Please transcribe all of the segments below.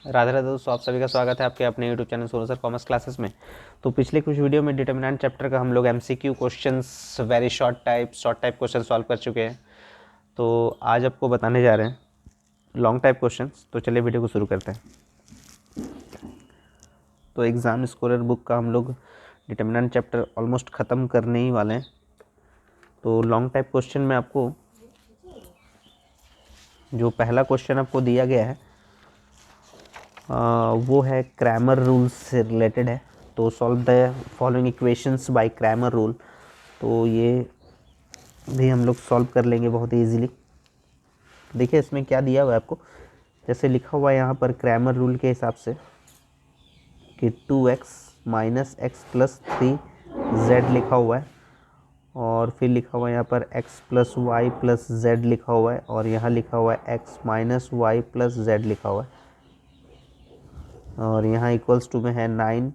राधे राधे दोस्तों, आप सभी का स्वागत है आपके अपने YouTube channel Sonu sir commerce classes में। तो पिछले कुछ वीडियो में डिटर्मिनेंट चैप्टर का हम लोग MCQ questions very short type question solve कर चुके हैं। तो आज आपको बताने जा रहे हैं लॉन्ग टाइप क्वेश्चंस। तो चलिए वीडियो को शुरू करते हैं। तो एग्ज़ाम स्कोरर बुक का हम लोग डिटर्मिनेंट चैप्टर ऑलमोस्ट ख़त्म करने ही वाले हैं। तो लॉन्ग टाइप क्वेश्चन में आपको जो पहला क्वेश्चन आपको दिया गया है वो है क्रैमर रूल से रिलेटेड है। तो solve the following equations bye Cramer rule. तो ये भी हम लोग सॉल्व कर लेंगे बहुत ही ईजीली। देखिए इसमें क्या दिया हुआ है आपको, जैसे लिखा हुआ है यहाँ पर क्रैमर रूल के हिसाब से कि 2x minus x plus 3z लिखा हुआ है, और फिर लिखा हुआ है यहाँ पर x plus y plus z लिखा हुआ है, और यहाँ लिखा हुआ है x minus y plus z लिखा हुआ है, और यहाँ इक्वल्स टू में है 9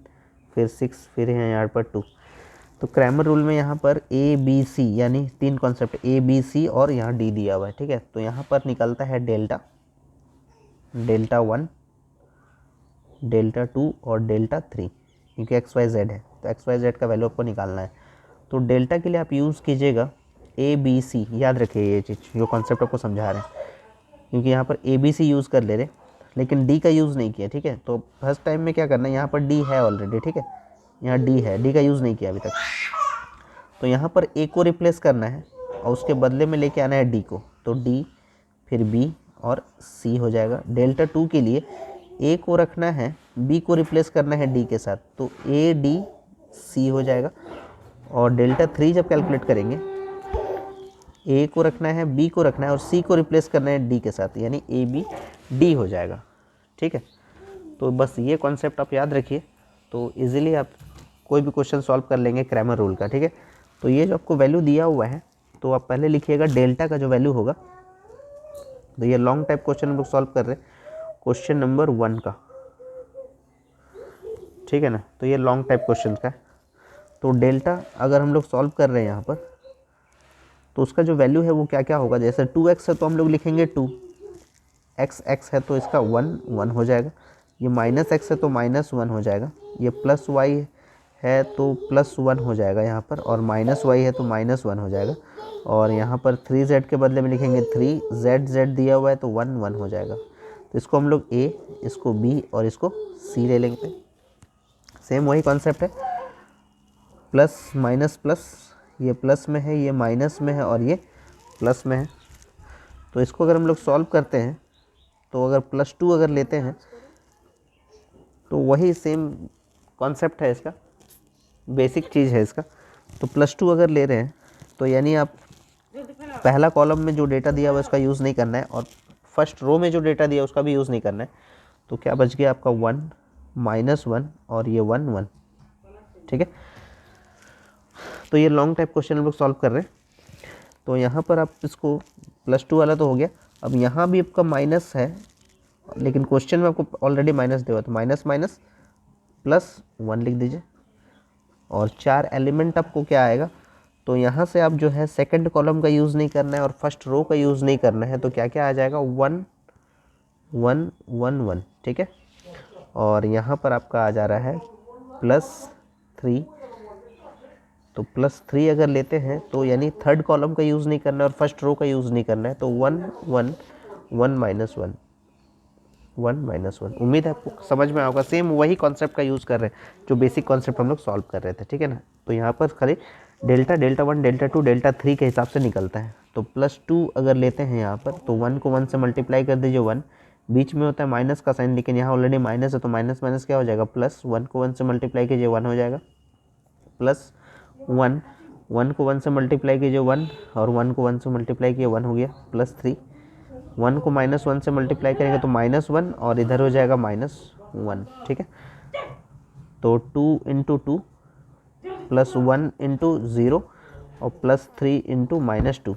फिर 6 फिर है यहाँ पर 2। तो क्रैमर रूल में यहाँ पर ए बी सी यानी तीन कॉन्सेप्ट ए बी सी और यहाँ डी दिया हुआ है, ठीक है। तो यहाँ पर निकलता है डेल्टा 1, डेल्टा 2 और डेल्टा 3, क्योंकि एक्स वाई जेड है तो एक्स वाई जेड का वैल्यू आपको निकालना है। तो डेल्टा के लिए आप यूज़ कीजिएगा ए बी सी, याद रखिए ये चीज़ जो कॉन्सेप्ट आपको समझा रहे हैं, क्योंकि यहाँ पर ए बी सी यूज़ कर ले रहे लेकिन डी का यूज़ नहीं किया, ठीक है। तो फर्स्ट टाइम में क्या करना है, यहाँ पर डी है ऑलरेडी, ठीक है, यहाँ डी है, डी का यूज़ नहीं किया अभी तक। तो यहाँ पर ए को रिप्लेस करना है और उसके बदले में लेके आना है डी को। तो डी फिर बी और सी हो जाएगा। डेल्टा 2 के लिए ए को रखना है, बी को रिप्लेस करना है डी के साथ, तो ए डी सी हो जाएगा। और डेल्टा 3 जब कैलकुलेट करेंगे, ए को रखना है, बी को रखना है और सी को रिप्लेस करना है डी के साथ, यानी ए बी डी हो जाएगा, ठीक है। तो बस ये कॉन्सेप्ट आप याद रखिए, तो इजीली आप कोई भी क्वेश्चन सॉल्व कर लेंगे क्रैमर रूल का, ठीक है। तो ये जो आपको वैल्यू दिया हुआ है, तो आप पहले लिखिएगा डेल्टा का जो वैल्यू होगा। तो ये लॉन्ग टाइप क्वेश्चन हम लोग सॉल्व कर रहे हैं, क्वेश्चन नंबर 1 का, ठीक है ना। तो ये लॉन्ग टाइप क्वेश्चन का है। तो डेल्टा अगर हम लोग सॉल्व कर रहे हैं यहाँ पर, तो उसका जो वैल्यू है वो क्या क्या होगा। जैसे 2x है तो हम लोग लिखेंगे 2, x है तो इसका 1 हो जाएगा, ये माइनस एक्स है तो -1 हो जाएगा, ये प्लस वाई है तो +1 हो जाएगा यहाँ पर, और माइनस वाई है तो -1 हो जाएगा, और यहाँ पर 3z के बदले में लिखेंगे 3z दिया हुआ है तो 1 हो जाएगा। तो इसको हम लोग a, इसको b और इसको c ले लेंगे। सेम वही कॉन्सेप्ट है, प्लस माइनस प्लस, ये प्लस में है, ये माइनस में है और ये प्लस में है। तो इसको अगर हम लोग सॉल्व करते हैं, तो अगर +2 अगर लेते हैं तो वही सेम कॉन्सेप्ट है इसका, बेसिक चीज़ है इसका। तो +2 अगर ले रहे हैं तो यानी आप पहला कॉलम में जो डेटा दिया हुआ है उसका यूज़ नहीं करना है, और फर्स्ट रो में जो डेटा दिया उसका भी यूज़ नहीं करना है। तो क्या बच गया आपका 1 -1 और ये 1 ठीक है। तो ये लॉन्ग टाइप क्वेश्चन हम लोग सॉल्व कर रहे हैं। तो यहाँ पर आप इसको +2 वाला तो हो गया, अब यहाँ भी आपका माइनस है, लेकिन क्वेश्चन में आपको ऑलरेडी माइनस दिया हुआ, तो माइनस माइनस +1 लिख दीजिए। और 4 एलिमेंट आपको क्या आएगा, तो यहाँ से आप जो है सेकंड कॉलम का यूज़ नहीं करना है और फर्स्ट रो का यूज़ नहीं करना है। तो क्या क्या आ जाएगा, 1 1 1 1, ठीक है। और यहाँ पर आपका आ जा रहा है +3। तो +3 अगर लेते हैं तो यानी थर्ड कॉलम का यूज़ नहीं करना है और फर्स्ट रो का यूज़ नहीं करना है। तो 1 1 1 -1 1 -1। उम्मीद है आपको समझ में आएगा। सेम वही कॉन्सेप्ट का यूज़ कर रहे हैं जो बेसिक कॉन्सेप्ट हम लोग सॉल्व कर रहे थे, ठीक है ना। तो यहाँ पर खाली डेल्टा 1 डेल्टा 2 डेल्टा 3 के हिसाब से निकलता है। तो +2 अगर लेते हैं यहाँ पर, तो 1 को 1 से मल्टीप्लाई कर दीजिए, 1 बीच में होता है माइनस का साइन, लेकिन यहाँ ऑलरेडी माइनस है तो माइनस माइनस क्या हो जाएगा, +1 को 1 से मल्टीप्लाई कीजिए 1 हो जाएगा, +1 1 को 1 से मल्टीप्लाई कीजिए 1, और 1 को 1 से मल्टीप्लाई किए 1 हो गया, +3 1 को -1 से मल्टीप्लाई करेंगे तो -1 और इधर हो जाएगा -1, ठीक है। तो 2 × 2 +1 × 0 और +3 × -2।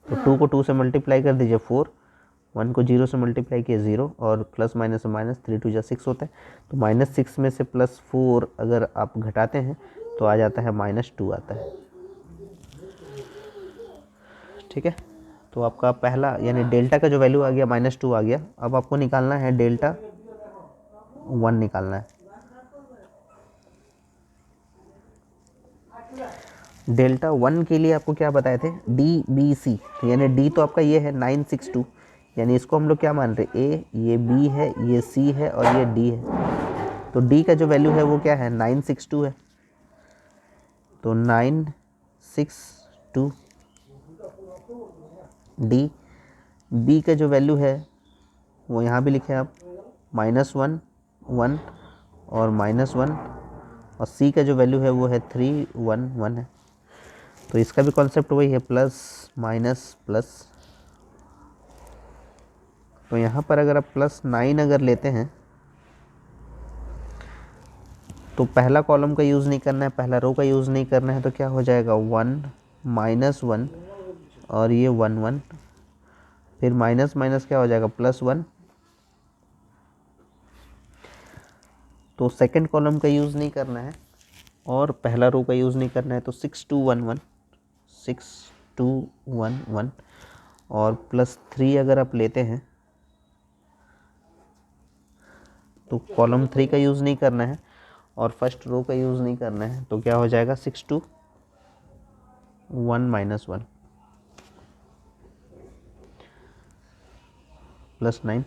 तो 2 को 2 से मल्टीप्लाई कर दीजिए 4, 1 को 0 से मल्टीप्लाई किए 0, और प्लस माइनस माइनस 3 2 6 होता है। तो -6 में से +4 अगर आप घटाते हैं तो आ जाता है -2 आता है, ठीक है। तो आपका पहला यानी डेल्टा का जो वैल्यू आ गया -2 आ गया। अब आपको निकालना है डेल्टा 1 निकालना है। डेल्टा 1 के लिए आपको क्या बताए थे, डी बी सी, यानी डी तो आपका ये है 962, यानी इसको हम लोग क्या मान रहे, ए, ये बी है, ये सी है और ये डी है। तो डी का जो वैल्यू है वो क्या है, 962 है। तो 962 डी। बी का जो वैल्यू है वो यहाँ भी लिखे आप, -1 1 और -1, और सी का जो वैल्यू है वो है 3 1 1 है। तो इसका भी कॉन्सेप्ट वही है, प्लस माइनस प्लस। तो यहाँ पर अगर आप +9 अगर लेते हैं तो पहला कॉलम का यूज़ नहीं करना है, पहला रो का यूज़ नहीं करना है, तो क्या हो जाएगा 1 -1 और ये 1 1, फिर माइनस माइनस क्या हो जाएगा +1। तो सेकंड कॉलम का यूज़ नहीं करना है और पहला रो का यूज़ नहीं करना है। तो 6 2 1 1 6 2 1 1 और +3 अगर आप लेते हैं तो कॉलम 3 का यूज़ नहीं करना है और फर्स्ट रो का यूज़ नहीं करना है। तो क्या हो जाएगा 6 2 1 -1 +9।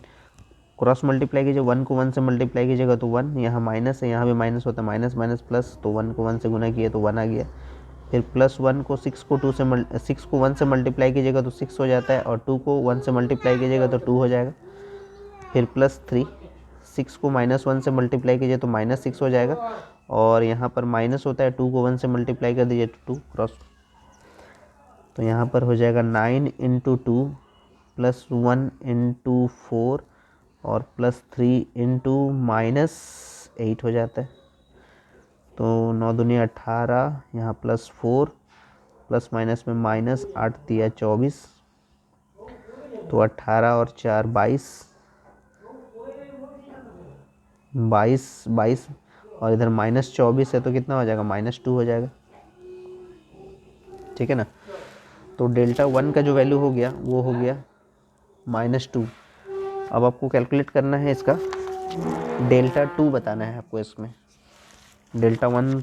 क्रॉस मल्टीप्लाई कीजिए, 1 को 1 से मल्टीप्लाई कीजिएगा तो 1, यहाँ माइनस है, यहाँ भी माइनस होता है, माइनस माइनस प्लस, तो 1 को 1 से गुना किए तो 1 आ गया। फिर +1 को 6 को 6 को 1 से मल्टीप्लाई कीजिएगा तो 6 हो जाता है, और 2 को 1 से मल्टीप्लाई कीजिएगा तो 2 हो जाएगा। फिर +3, 6 को -1 से मल्टीप्लाई कीजिए तो -6 हो जाएगा, और यहाँ पर माइनस होता है, 2 को 1 से मल्टीप्लाई कर दीजिए तो 2 क्रॉस, तो यहाँ पर हो जाएगा 9 × 2 +1 × 4 और +3 × -8 हो जाता है। तो 9 दूनी 18, यहाँ +4 प्लस माइनस में -8 दिया 24, तो 18 और 4 22 22 और इधर -24 है तो कितना हो जाएगा -2 हो जाएगा। ठीक है ना। तो डेल्टा 1 का जो वैल्यू हो गया वो हो गया -2। अब आपको कैलकुलेट करना है इसका डेल्टा 2 बताना है आपको। इसमें डेल्टा 1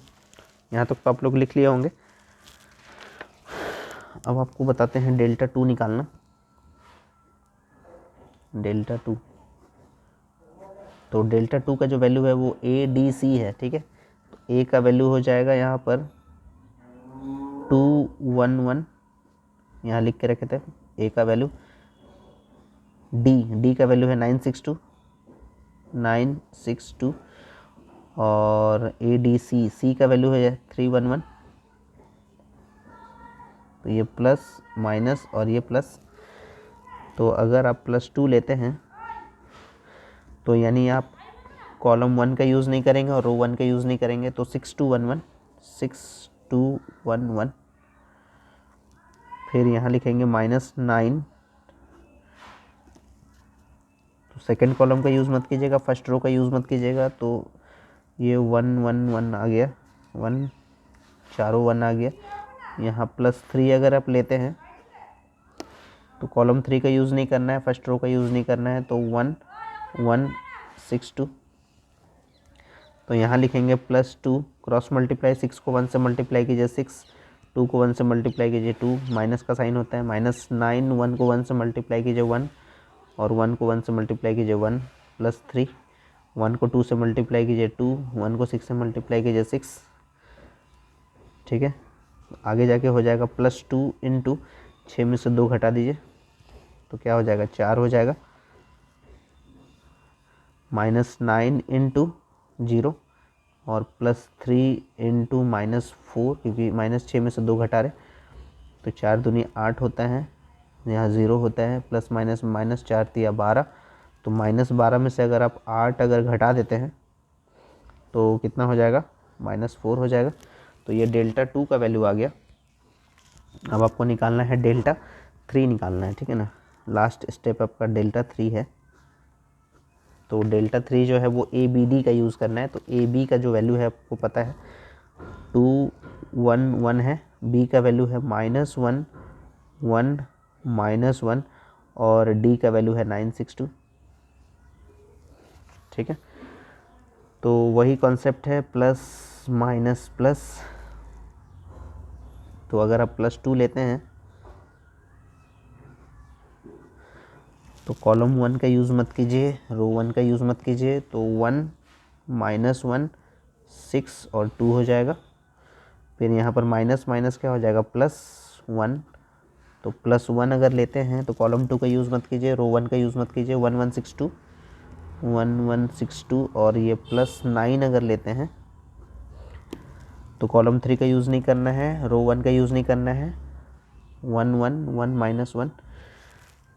यहाँ तक तो आप लोग लिख लिए होंगे। अब आपको बताते हैं डेल्टा 2 निकालना। डेल्टा 2, तो डेल्टा 2 का जो वैल्यू है वो ADC है। ठीक है, तो ए का वैल्यू हो जाएगा यहाँ पर 211, यहाँ लिख के रखे थे ए का वैल्यू। डी का वैल्यू है 962 और ADC सी का वैल्यू है 311। तो ये प्लस माइनस और ये प्लस, तो अगर आप +2 लेते हैं तो यानी आप कॉलम 1 का यूज़ नहीं करेंगे और रो 1 का यूज़ नहीं करेंगे, तो 6211 6211, फिर यहाँ लिखेंगे -9। तो सेकंड कॉलम का यूज़ मत कीजिएगा, फर्स्ट रो का यूज़ मत कीजिएगा। तो ये 1 1 1 आ गया, 1 चारों 1 आ गया। यहाँ +3 अगर आप लेते हैं तो कॉलम 3 का यूज़ नहीं करना है, फर्स्ट रो का यूज़ नहीं करना है, तो 1 1 6 2। तो यहाँ लिखेंगे +2 क्रॉस मल्टीप्लाई, 6 को 1 से मल्टीप्लाई कीजिए 6, 2 को 1 से मल्टीप्लाई कीजिए 2, माइनस का साइन होता है, -9, 1 को 1 से मल्टीप्लाई कीजिए 1, और 1 को 1 से मल्टीप्लाई कीजिए 1, +3, 1 को 2 से मल्टीप्लाई कीजिए 2, 1 को 6 से मल्टीप्लाई कीजिए 6। ठीक है, आगे जाके हो जाएगा +2 × 6 में से 2 घटा दीजिए तो क्या हो जाएगा 4 हो जाएगा, -9 × 0 और +3 × -4, क्योंकि -6 में से 2 घटा रहे, तो 4 दूनी 8 होता है, यहाँ 0 होता है, प्लस माइनस -4 दिया 12, तो -12 में से अगर आप 8 अगर घटा देते हैं तो कितना हो जाएगा -4 हो जाएगा। तो ये डेल्टा 2 का वैल्यू आ गया। अब आपको निकालना है डेल्टा 3 निकालना है। ठीक है ना, लास्ट स्टेप आपका डेल्टा 3 है। तो डेल्टा 3 जो है वो ABD का यूज़ करना है। तो AB का जो वैल्यू है आपको पता है 2 1 1 है, B का वैल्यू है -1 1 -1 और डी का वैल्यू है 962। ठीक है, तो वही कॉन्सेप्ट है प्लस माइनस प्लस। तो अगर आप +2 लेते हैं तो कॉलम 1 का यूज़ मत कीजिए, रो 1 का यूज़ मत कीजिए। तो 1 -1 6 और 2 हो जाएगा। फिर यहाँ पर माइनस माइनस क्या हो जाएगा, +1। तो +1 अगर लेते हैं तो कॉलम 2 का यूज़ मत कीजिए, रो 1 का यूज़ मत कीजिए। 1162 और ये +9 अगर लेते हैं तो कॉलम 3 का यूज़ नहीं करना है, रो 1 का यूज़ नहीं करना है। 1 1 1 -1।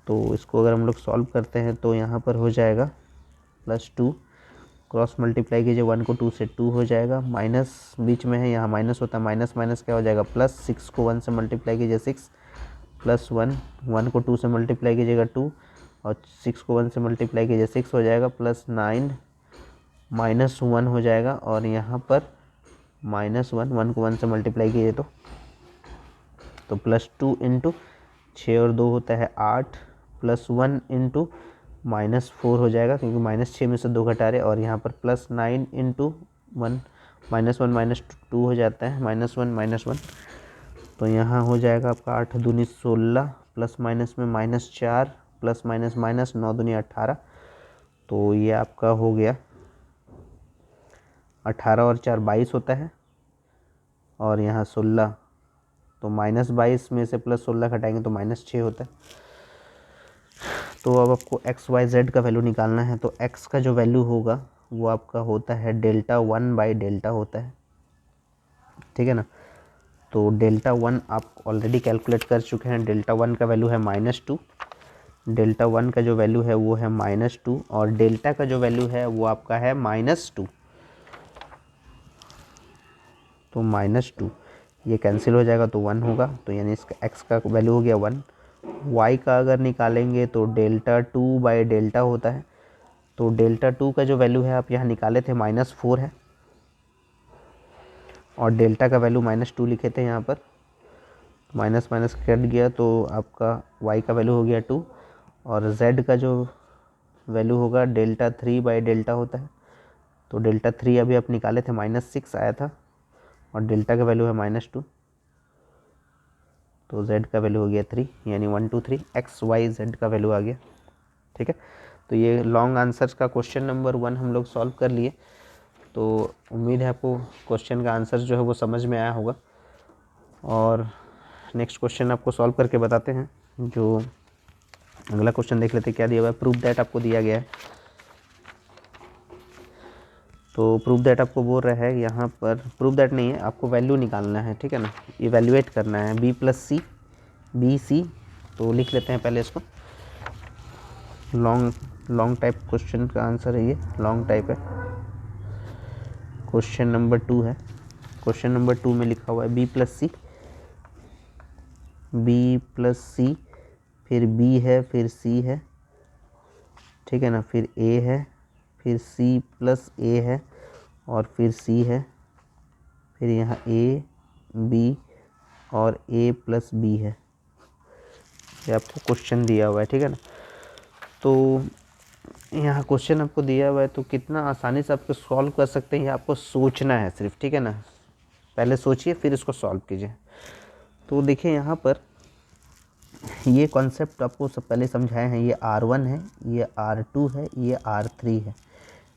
तो इसको अगर हम लोग सॉल्व करते हैं तो यहाँ पर हो जाएगा +2, क्रॉस मल्टीप्लाई कीजिए 1 को 2 से 2 हो जाएगा, माइनस बीच में है, यहाँ माइनस होता है, माइनस माइनस क्या हो जाएगा +6 को 1 से मल्टीप्लाई कीजिए 6, +1 1 को 2 से मल्टीप्लाई कीजिएगा 2 और 6 को 1 से मल्टीप्लाई कीजिए 6 हो जाएगा, +9 -1 हो जाएगा। और यहाँ पर -1 1 को 1 से मल्टीप्लाई कीजिए तो +2 इंटू 6 और 2 होता है 8, +1 इंटू -4 हो जाएगा क्योंकि -6 में से 2 घटा रहे। और यहाँ पर +9 इंटू 1 -1 -2 हो जाता है, -1 तो यहाँ हो जाएगा आपका 8 दूनी 16, प्लस माइनस में -4 प्लस माइनस माइनस 9 दूनी 18। तो ये आपका हो गया 18 और 4 22 होता है और यहाँ 16, तो -22 में से +16 घटाएंगे तो -6 होता है। तो अब आपको XYZ का वैल्यू निकालना है। तो x का जो वैल्यू होगा वो आपका होता है Δ1/Δ होता है, ठीक है ना। तो Δ1 आप ऑलरेडी कैलकुलेट कर चुके हैं। Δ1 का वैल्यू है -2, Δ1 का जो वैल्यू है वो है -2 और डेल्टा का जो वैल्यू है वो आपका है -2। तो -2 ये कैंसिल हो जाएगा तो 1 होगा, तो यानी इसका x का वैल्यू हो गया 1। y का अगर निकालेंगे तो Δ2/Δ होता है। तो Δ2 का जो वैल्यू है आप यहाँ निकाले थे -4 है और डेल्टा का वैल्यू -2 लिखे थे यहाँ पर, माइनस माइनस कट गया तो आपका y का वैल्यू हो गया 2 और z का जो वैल्यू होगा Δ3/Δ होता है। तो Δ3 अभी आप निकाले थे -6 आया था और डेल्टा का वैल्यू है -2, तो z का वैल्यू हो गया 3, यानी 1 2 3 XYZ का वैल्यू आ गया, ठीक है। तो ये लॉन्ग आंसर्स का क्वेश्चन नंबर 1 हम लोग सॉल्व कर लिए। तो उम्मीद है आपको क्वेश्चन का आंसर जो है वो समझ में आया होगा। और नेक्स्ट क्वेश्चन आपको सॉल्व करके बताते हैं। जो अगला क्वेश्चन देख लेते हैं क्या दिया हुआ है। प्रूफ दैट आपको दिया गया है। तो प्रूफ दैट आपको बोल रहा है यहाँ पर, प्रूफ दैट नहीं है, आपको वैल्यू निकालना है, ठीक है ना, इवैल्यूएट करना है B+C तो लिख लेते हैं पहले इसको। लॉन्ग टाइप क्वेश्चन का आंसर है ये, लॉन्ग टाइप है। क्वेश्चन नंबर 2 है। क्वेश्चन नंबर 2 में लिखा हुआ है B+C, फिर B है, फिर C है, ठीक है ना, फिर A है, फिर C+A है और फिर C है, फिर यहाँ A B और A+B है। ये आपको क्वेश्चन दिया हुआ है, ठीक है ना। तो यहाँ क्वेश्चन आपको दिया हुआ है तो कितना आसानी से आपको सॉल्व कर सकते हैं, ये आपको सोचना है सिर्फ, ठीक है ना। पहले सोचिए फिर इसको सॉल्व कीजिए। तो देखिए यहाँ पर ये कॉन्सेप्ट आपको सब पहले समझाए हैं। ये R1 है, ये R2 है, ये R3 है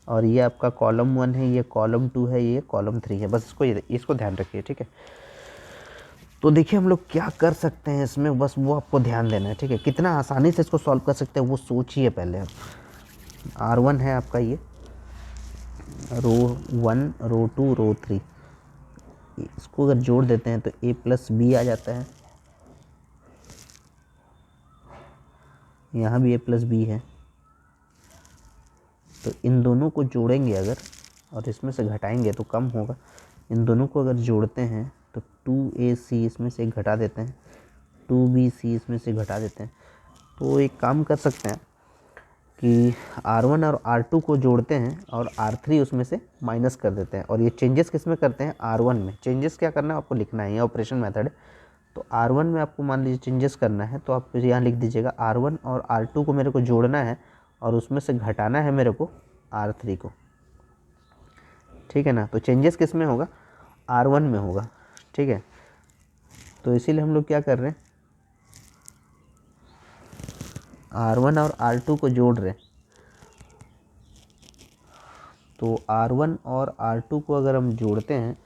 और ये आपका कॉलम 1 है, ये कॉलम 2 है, ये कॉलम 3 है। बस इसको ध्यान रखिए, ठीक है। तो देखिए हम लोग क्या कर सकते हैं इसमें, बस वो आपको ध्यान देना है, ठीक है। कितना आसानी से इसको सॉल्व कर सकते हैं वो सोचिए पहले आप। R1 है आपका ये, रो 1 रो 2 रो 3, इसको अगर जोड़ देते हैं तो A+B आ जाता है। यहाँ भी A+B है, तो इन दोनों को जोड़ेंगे अगर और इसमें से घटाएंगे तो कम होगा। इन दोनों को अगर जोड़ते हैं तो 2AC इसमें से घटा देते हैं, 2BC इसमें से घटा देते हैं। तो एक काम कर सकते हैं कि R1 और R2 को जोड़ते हैं और R3 उसमें से माइनस कर देते हैं। और ये चेंजेस किस में करते हैं, R1 में। चेंजेस क्या करना है आपको लिखना है, ये ऑपरेशन मेथड है। तो R1 में आपको मान लीजिए चेंजेस करना है, तो आप यहाँ लिख दीजिएगा R1 और R2 को मेरे को जोड़ना है और उसमें से घटाना है मेरे को R3 को, ठीक है ना। तो चेंजेस किस में होगा, R1 में होगा, ठीक है। तो इसीलिए हम लोग क्या कर रहे हैं, R1 और R2 को जोड़ रहे हैं। तो R1 और R2 को अगर हम जोड़ते हैं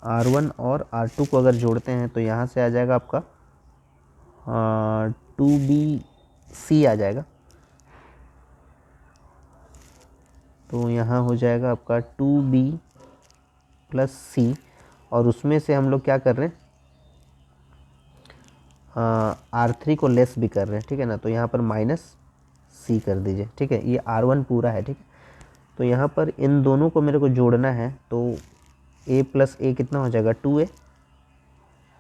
R1 और R2 को अगर जोड़ते हैं तो यहाँ से आ जाएगा आपका 2BC आ जाएगा। तो यहाँ हो जाएगा आपका 2B + C और उसमें से हम लोग क्या कर रहे हैं, R3 को लेस भी कर रहे हैं, ठीक है ना। तो यहाँ पर -C कर दीजिए, ठीक है। ये R1 पूरा है, ठीक है। तो यहाँ पर इन दोनों को मेरे को जोड़ना है, तो A + A कितना हो जाएगा 2A,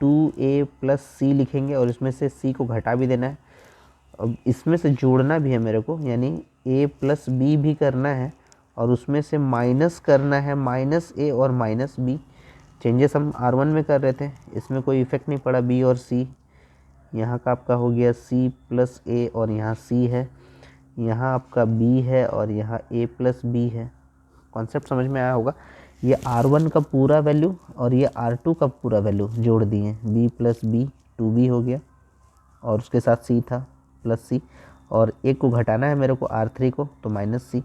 2A + C लिखेंगे और इसमें से C को घटा भी देना है। अब इसमें से जोड़ना भी है मेरे को, यानी A + B भी करना है और उसमें से माइनस करना है -A और -B। चेंजेस हम R1 में कर रहे थे, इसमें कोई इफेक्ट नहीं पड़ा, B और C। यहाँ का आपका हो गया C + A और यहाँ C है, यहाँ आपका B है और यहाँ A + B है। कॉन्सेप्ट समझ में आया होगा। ये R1 का पूरा वैल्यू और ये R2 का पूरा वैल्यू जोड़ दिए, B + B 2B हो गया और उसके साथ C था +C, और एक को घटाना है मेरे को R3 को, तो -C।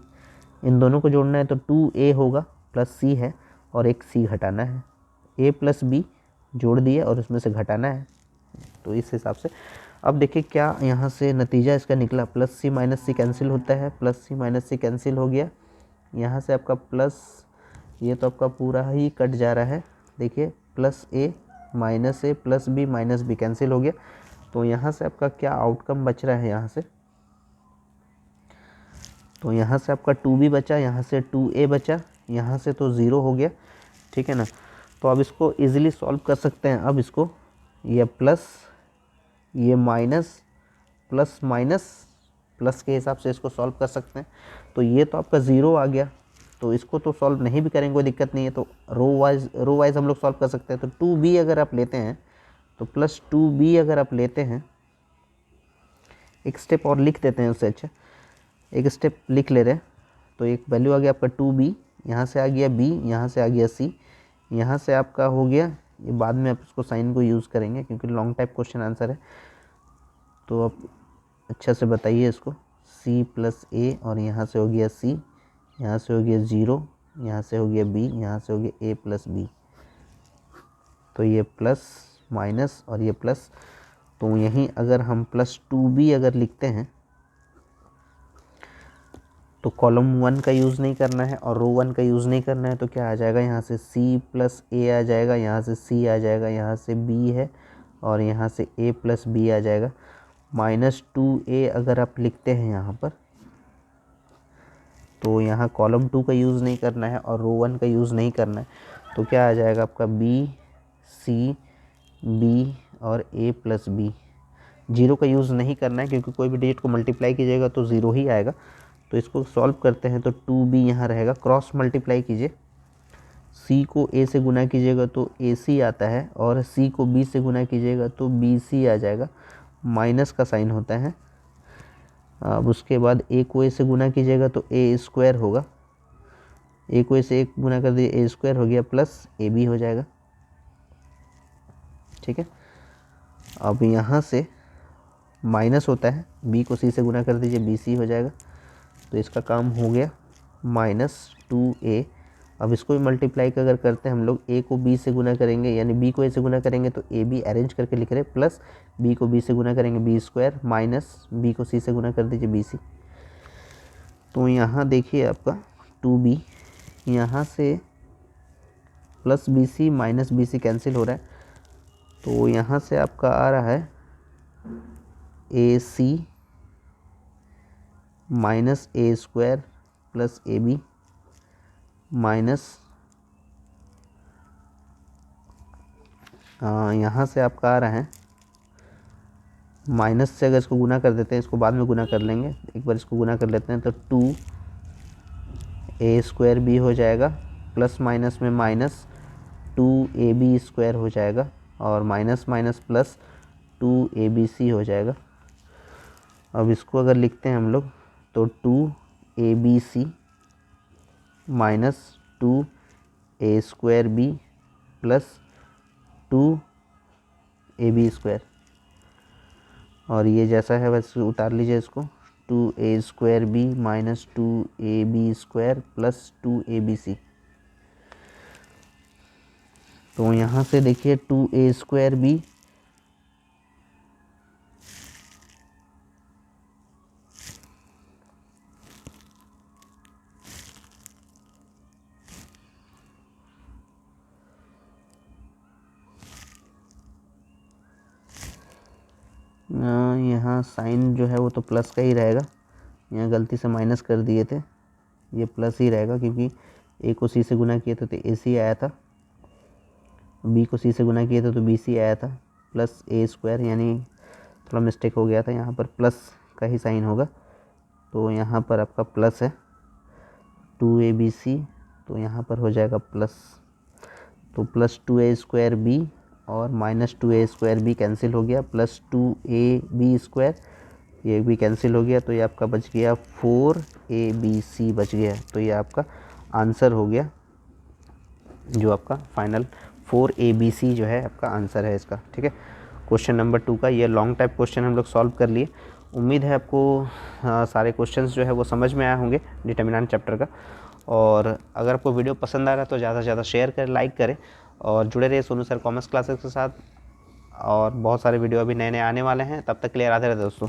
इन दोनों को जोड़ना है तो 2A होगा +C है और एक C घटाना है, A + B जोड़ दिए और उसमें से घटाना है। तो इस हिसाब से अब देखिए क्या यहाँ से नतीजा इसका निकला, +C -C कैंसिल होता है, +C -C कैंसिल हो गया। यहाँ से आपका प्लस, ये तो आपका पूरा ही कट जा रहा है, देखिए +A -A +B -B cancel हो गया। तो यहाँ से आपका क्या आउटकम बच रहा है, यहाँ से तो यहाँ से आपका 2B बचा, यहाँ से 2A बचा, यहाँ से तो 0 हो गया, ठीक है ना। तो अब इसको इजीली सॉल्व कर सकते हैं। अब इसको ये प्लस, ये माइनस, प्लस माइनस प्लस के हिसाब से इसको सॉल्व कर सकते हैं। तो ये तो आपका 0 आ गया, तो इसको तो सॉल्व नहीं भी करेंगे कोई दिक्कत नहीं है, तो रो वाइज हम लोग सॉल्व कर सकते हैं। तो 2B अगर आप लेते हैं तो +2B अगर आप लेते हैं, एक स्टेप और लिख देते हैं, उससे अच्छा एक स्टेप लिख ले रहे हैं। तो एक वैल्यू आ गया आपका 2B, यहाँ से आ गया B, यहाँ से आ गया C, यहाँ से आपका हो गया, ये बाद में आप इसको साइन को यूज़ करेंगे क्योंकि लॉन्ग टाइप क्वेश्चन आंसर है। तो आप अच्छा से बताइए इसको, C + A और यहाँ से हो गया C, यहाँ से हो गया 0, यहाँ से हो गया B, यहाँ से हो गया A + B। तो ये प्लस माइनस और ये प्लस, तो यहीं अगर हम +2B अगर लिखते हैं तो कॉलम 1 का यूज़ नहीं करना है और रो 1 का यूज़ नहीं करना है। तो क्या आ जाएगा, यहाँ से C + A आ जाएगा, यहाँ से C आ जाएगा, यहाँ से B है और यहाँ से A + B आ जाएगा। -2A अगर आप लिखते हैं यहाँ पर, तो यहाँ कॉलम 2 का यूज़ नहीं करना है और रो 1 का यूज़ नहीं करना है। तो क्या आ जाएगा आपका B C B और A + B। 0 का यूज़ नहीं करना है क्योंकि कोई भी डिजिट को मल्टीप्लाई कीजिएगा तो 0 ही आएगा। तो इसको सॉल्व करते हैं, तो 2B यहाँ रहेगा, क्रॉस मल्टीप्लाई कीजिए, C को A से गुना कीजिएगा तो AC आता है और C को B से गुना कीजिएगा तो BC आ जाएगा, माइनस का साइन होता है। अब उसके बाद A को A से गुना कीजिएगा तो A² होगा, A को A से 1 गुना कर दिए, A² हो गया, प्लस AB हो जाएगा, ठीक है। अब यहाँ से माइनस होता है, B को C से गुना कर दीजिए, BC हो जाएगा। तो इसका काम हो गया, -2A। अब इसको भी मल्टीप्लाई अगर करते हैं हम लोग, A को B से गुना करेंगे यानी B को A से गुना करेंगे तो AB अरेंज करके लिख रहे, प्लस B को B से गुना करेंगे B², माइनस B को C से गुना कर दीजिए BC। तो यहाँ देखिए आपका 2B, यहाँ से +BC -BC कैंसिल हो रहा है, तो यहाँ से आपका आ रहा है AC -A² + AB माइनस यहाँ से आपका आ रहा है माइनस से, अगर इसको गुना कर देते हैं, इसको बाद में गुना कर लेंगे, एक बार इसको गुना कर लेते हैं, तो 2a² हो जाएगा, प्लस माइनस में माइनस 2ab² हो जाएगा, और माइनस माइनस प्लस 2abc हो जाएगा। अब इसको अगर लिखते हैं हम लोग तो 2abc minus 2a² plus 2ab², और ये जैसा है वैसे उतार लीजिए इसको, 2a² minus 2ab² plus 2abc। तो यहाँ से देखिए 2a² यहाँ साइन जो है वो तो प्लस का ही रहेगा, यहाँ गलती से माइनस कर दिए थे, ये प्लस ही रहेगा क्योंकि ए को सी से गुना किए थे तो ए सी आया था, बी को सी से गुना किए थे तो बी सी आया था, प्लस a², यानी थोड़ा मिस्टेक हो गया था, यहाँ पर प्लस का ही साइन होगा, तो यहाँ पर आपका प्लस है 2abc, तो यहाँ पर हो जाएगा प्लस, तो प्लस 2a²b और माइनस 2a² कैंसिल हो गया, प्लस 2ab², ये भी कैंसिल हो गया, तो ये आपका बच गया 4abc बच गया। तो ये आपका आंसर हो गया, जो आपका फाइनल 4abc जो है आपका आंसर है इसका। ठीक है, क्वेश्चन नंबर 2 का ये लॉन्ग टाइप क्वेश्चन हम लोग सॉल्व कर लिए। उम्मीद है आपको सारे क्वेश्चंस जो है वो समझ में आए होंगे डिटर्मिनेंट चैप्टर का। और अगर आपको वीडियो पसंद आ रहा है तो ज़्यादा से ज़्यादा शेयर करें, लाइक करें, और जुड़े रहिए सोनू सर कॉमर्स क्लासेस के साथ। और बहुत सारे वीडियो अभी नए नए आने वाले हैं, तब तक के लिए राधे राधे दोस्तों।